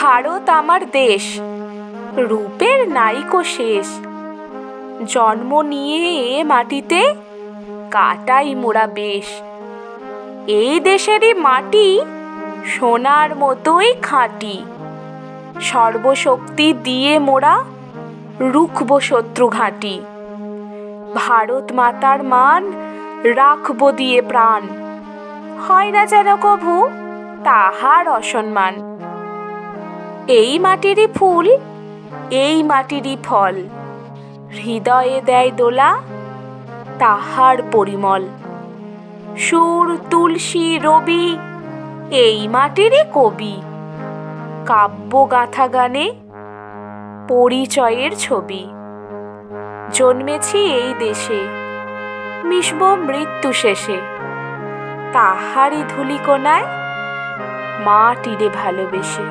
ভারত আমার দেশ, রূপের নাইকো শেষ। জন্ম নিয়ে এ মাটিতে কাটাই মোরা বেশ। এই দেশেরই মাটি সোনার মতোই খাঁটি। সর্বশক্তি দিয়ে মোরা রুখব শত্রু ঘাঁটি। ভারত মাতার মান রাখব দিয়ে প্রাণ, হয় না যেন কভু তাহার অসম্মান। এই মাটিরই ফুল, এই মাটিরই ফল, হৃদয়ে দেয় দোলা তাহার পরিমল। সুর, তুলসী, রবি এই মাটিরই কবি। কাব্য গাথা গানে পরিচয়ের ছবি। জন্মেছি এই দেশে, মিশব মৃত্যু শেষে। তাহারই ধূলিকণায় মাটিরে ভালোবেসে।